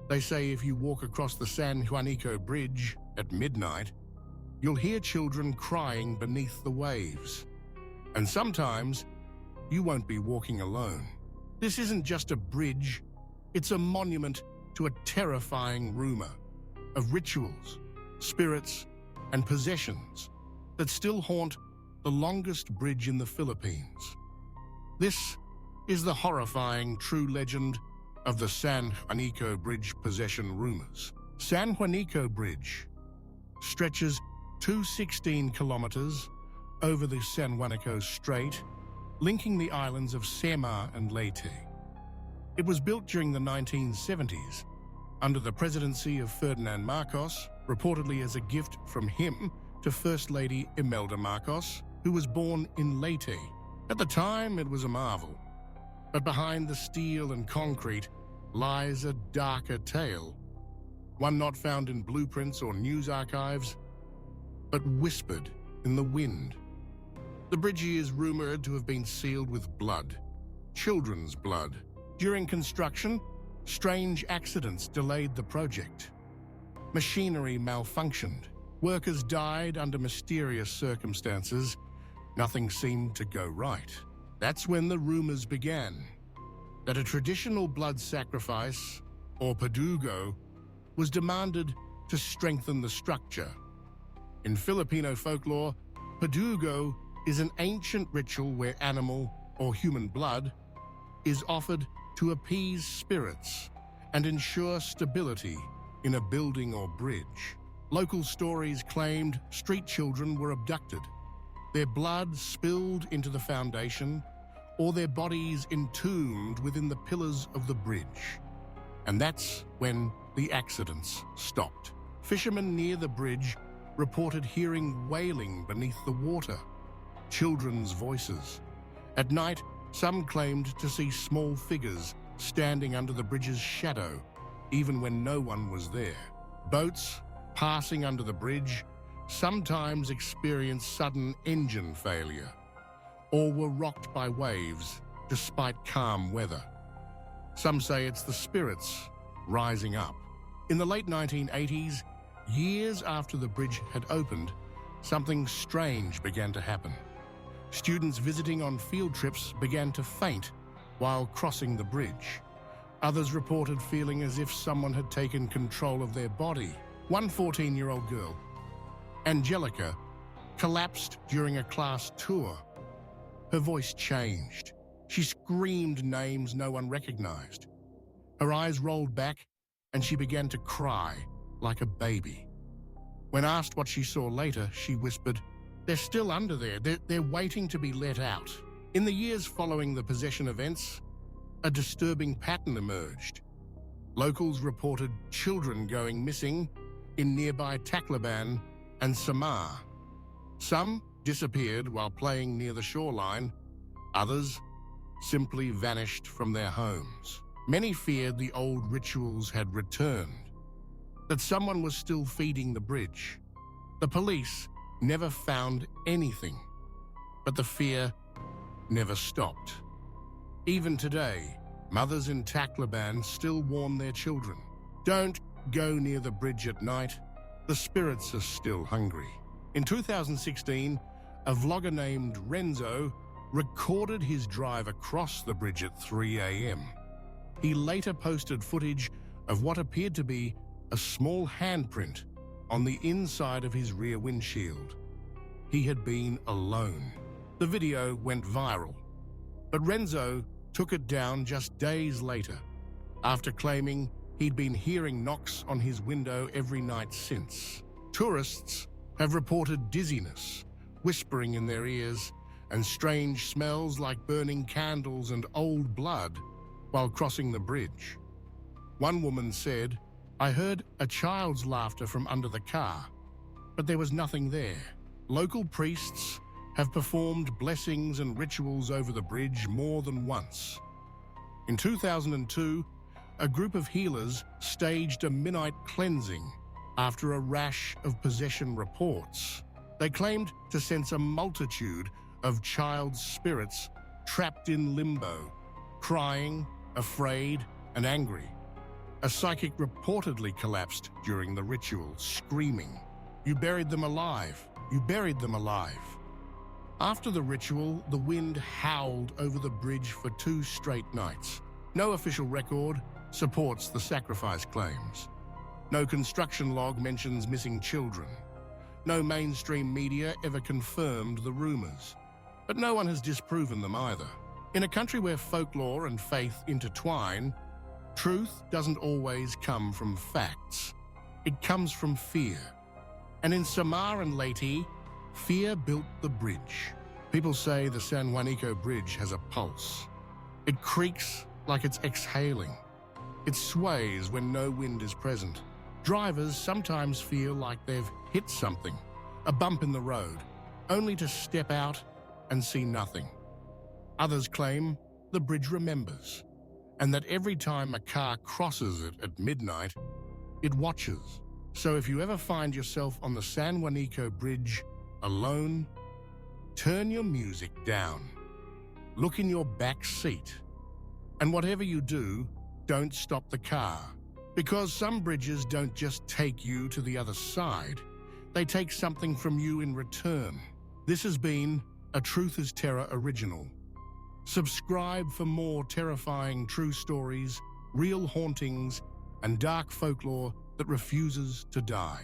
They say if you walk across the San Juanico Bridge at midnight, you'll hear children crying beneath the waves. And sometimes, you won't be walking alone. This isn't just a bridge, it's a monument to a terrifying rumor of rituals, spirits, and possessions that still haunt the longest bridge in the Philippines. This is the horrifying true legend of the San Juanico Bridge possession rumors. San Juanico Bridge stretches 216 kilometers over the San Juanico Strait, linking the islands of Samar and Leyte. It was built during the 1970s under the presidency of Ferdinand Marcos, reportedly as a gift from him to First Lady Imelda Marcos, who was born in Leyte. At the time, it was a marvel. But behind the steel and concrete lies a darker tale, one not found in blueprints or news archives, but whispered in the wind. The bridge is rumored to have been sealed with blood, children's blood. During construction, strange accidents delayed the project. Machinery malfunctioned. Workers died under mysterious circumstances. Nothing seemed to go right. That's when the rumors began that a traditional blood sacrifice, or padugo, was demanded to strengthen the structure. In Filipino folklore, padugo is an ancient ritual where animal or human blood is offered to appease spirits and ensure stability in a building or bridge. Local stories claimed street children were abducted, their blood spilled into the foundation, or their bodies entombed within the pillars of the bridge. And that's when the accidents stopped. Fishermen near the bridge reported hearing wailing beneath the water, children's voices. At night, some claimed to see small figures standing under the bridge's shadow, even when no one was there. Boats passing under the bridge sometimes experienced sudden engine failure or were rocked by waves despite calm weather. Some say it's the spirits rising up. In the late 1980s, years after the bridge had opened, something strange began to happen. Students visiting on field trips began to faint while crossing the bridge. Others reported feeling as if someone had taken control of their body. One 14-year-old girl, Angelica, collapsed during a class tour. Her voice changed. She screamed names no one recognized. Her eyes rolled back and she began to cry like a baby. When asked what she saw later, she whispered, "They're still under there. They're waiting to be let out." In the years following the possession events, a disturbing pattern emerged. Locals reported children going missing in nearby Tacloban and Samar. Some disappeared while playing near the shoreline. Others simply vanished from their homes. Many feared the old rituals had returned, that someone was still feeding the bridge. The police never found anything, but the fear never stopped. Even today, mothers in Tacloban still warn their children, "Don't go near the bridge at night. The spirits are still hungry." In 2016, a vlogger named Renzo recorded his drive across the bridge at 3 a.m. He later posted footage of what appeared to be a small handprint on the inside of his rear windshield. He had been alone. The video went viral, but Renzo took it down just days later, after claiming he'd been hearing knocks on his window every night since. Tourists have reported dizziness, whispering in their ears, and strange smells like burning candles and old blood while crossing the bridge. One woman said, "I heard a child's laughter from under the car, but there was nothing there." Local priests have performed blessings and rituals over the bridge more than once. In 2002, a group of healers staged a midnight cleansing after a rash of possession reports. They claimed to sense a multitude of child spirits trapped in limbo, crying, afraid, and angry. A psychic reportedly collapsed during the ritual, screaming, "You buried them alive! You buried them alive!" After the ritual, the wind howled over the bridge for 2 straight nights. No official record supports the sacrifice claims. No construction log mentions missing children. No mainstream media ever confirmed the rumors. But no one has disproven them either. In a country where folklore and faith intertwine, truth doesn't always come from facts. It comes from fear. And in Samar and Leyte, fear built the bridge. People say the San Juanico Bridge has a pulse. It creaks like it's exhaling. It sways when no wind is present. Drivers sometimes feel like they've hit something, a bump in the road, only to step out and see nothing. Others claim the bridge remembers, and that every time a car crosses it at midnight, it watches. So if you ever find yourself on the San Juanico Bridge alone, turn your music down. Look in your back seat. And whatever you do, don't stop the car. Because some bridges don't just take you to the other side, they take something from you in return. This has been a Truth is Terror original. Subscribe for more terrifying true stories, real hauntings, and dark folklore that refuses to die.